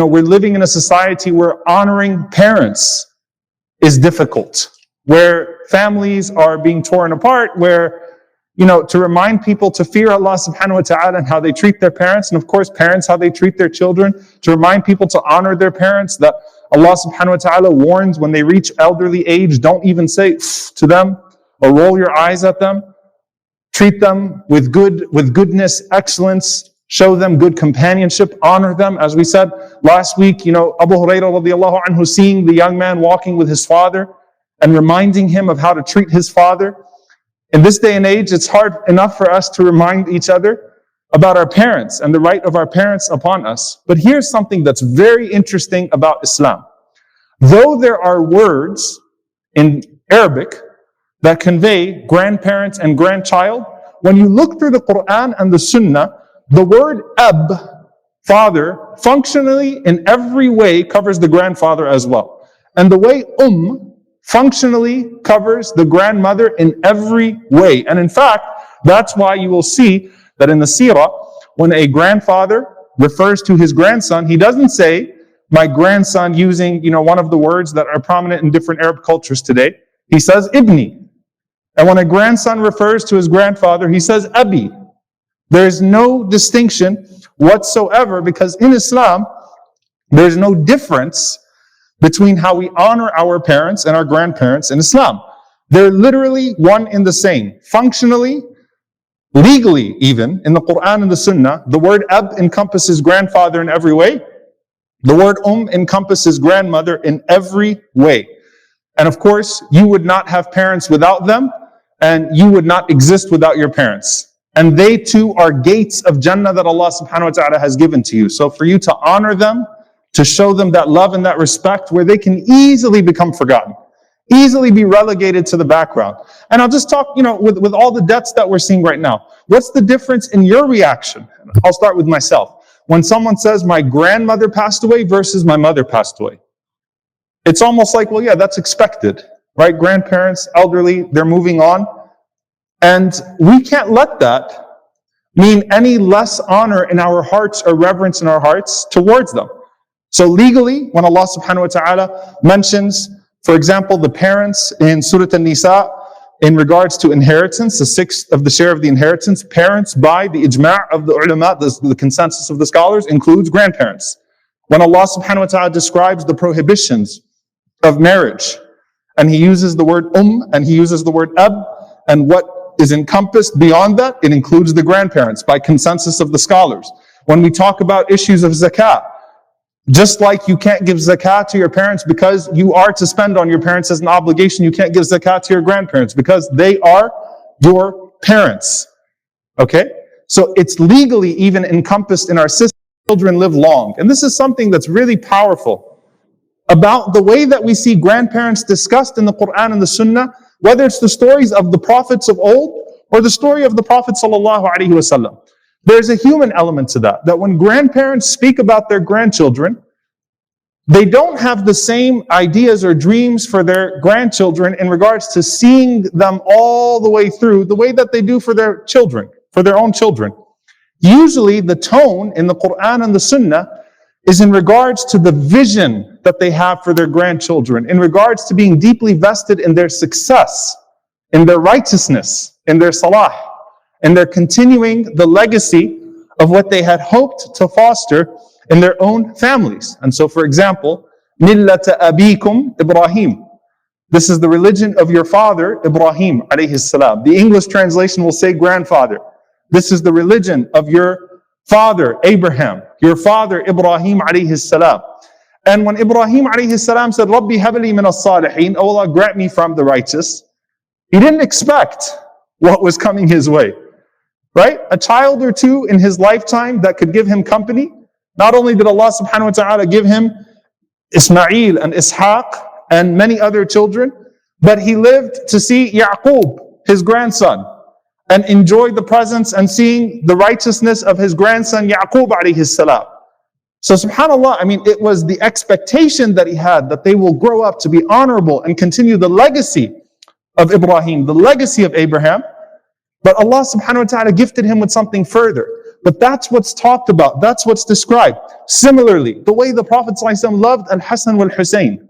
we're living in a society where honoring parents is difficult, where families are being torn apart, where, to remind people to fear Allah subhanahu wa ta'ala and how they treat their parents, and of course parents how they treat their children, to remind people to honor their parents, that Allah subhanahu wa ta'ala warns when they reach elderly age, don't even say to them or roll your eyes at them. Treat them with goodness, excellence, show them good companionship, honor them. As we said last week, Abu Hurairah radiallahu anhu seeing the young man walking with his father and reminding him of how to treat his father. In this day and age, it's hard enough for us to remind each other about our parents and the right of our parents upon us. But here's something that's very interesting about Islam. Though there are words in Arabic that convey grandparents and grandchild, when you look through the Quran and the Sunnah, the word ab, father, functionally in every way covers the grandfather as well. And the way functionally covers the grandmother in every way. And in fact, that's why you will see that in the seerah, when a grandfather refers to his grandson, he doesn't say, my grandson, using, one of the words that are prominent in different Arab cultures today. He says, ibni. And when a grandson refers to his grandfather, he says, abi. There is no distinction whatsoever, because in Islam, there's no difference between how we honor our parents and our grandparents in Islam. They're literally one in the same. Functionally, legally even, in the Quran and the Sunnah, the word ab encompasses grandfather in every way. The word encompasses grandmother in every way. And of course, you would not have parents without them, and you would not exist without your parents. And they too are gates of Jannah that Allah subhanahu wa ta'ala has given to you. So for you to honor them, to show them that love and that respect, where they can easily become forgotten, easily be relegated to the background. And I'll just talk, with all the deaths that we're seeing right now, what's the difference in your reaction? I'll start with myself. When someone says my grandmother passed away versus my mother passed away, it's almost like, well, yeah, that's expected, right? Grandparents, elderly, they're moving on. And we can't let that mean any less honor in our hearts or reverence in our hearts towards them. So legally, when Allah subhanahu wa ta'ala mentions, for example, the parents in Surah An-Nisa, in regards to inheritance, the sixth of the share of the inheritance, parents by the ijma' of the ulama, the consensus of the scholars, includes grandparents. When Allah subhanahu wa ta'ala describes the prohibitions of marriage, and He uses the word and He uses the word ab, and what is encompassed beyond that, it includes the grandparents by consensus of the scholars. When we talk about issues of zakah, just like you can't give zakah to your parents because you are to spend on your parents as an obligation, you can't give zakah to your grandparents because they are your parents. Okay? So it's legally even encompassed in our system. Children live long. And this is something that's really powerful about the way that we see grandparents discussed in the Quran and the Sunnah, whether it's the stories of the prophets of old or the story of the Prophet sallallahu alaihi wasallam. There's a human element to that when grandparents speak about their grandchildren, they don't have the same ideas or dreams for their grandchildren in regards to seeing them all the way through the way that they do for their children, for their own children. Usually the tone in the Quran and the Sunnah is in regards to the vision that they have for their grandchildren, in regards to being deeply vested in their success, in their righteousness, in their salah, and they're continuing the legacy of what they had hoped to foster in their own families. And so, for example, Millata Abikum Ibrahim. This is the religion of your father, Ibrahim alayhi salam. The English translation will say grandfather. This is the religion of your father, Abraham, your father, Ibrahim alayhi salam. And when Ibrahim alayhi salam said, Rabbi habli min as-salihin, oh Allah, grant me from the righteous, he didn't expect what was coming his way. Right? A child or two in his lifetime that could give him company. Not only did Allah subhanahu wa ta'ala give him Ismail and Ishaq and many other children, but he lived to see Yaqub, his grandson, and enjoyed the presence and seeing the righteousness of his grandson Yaqub alayhi salam. So subhanAllah, it was the expectation that he had that they will grow up to be honorable and continue the legacy of Ibrahim, the legacy of Abraham. But Allah subhanahu wa ta'ala gifted him with something further. But that's what's talked about. That's what's described. Similarly, the way the Prophet ﷺ loved Al-Hasan wal-Hussein.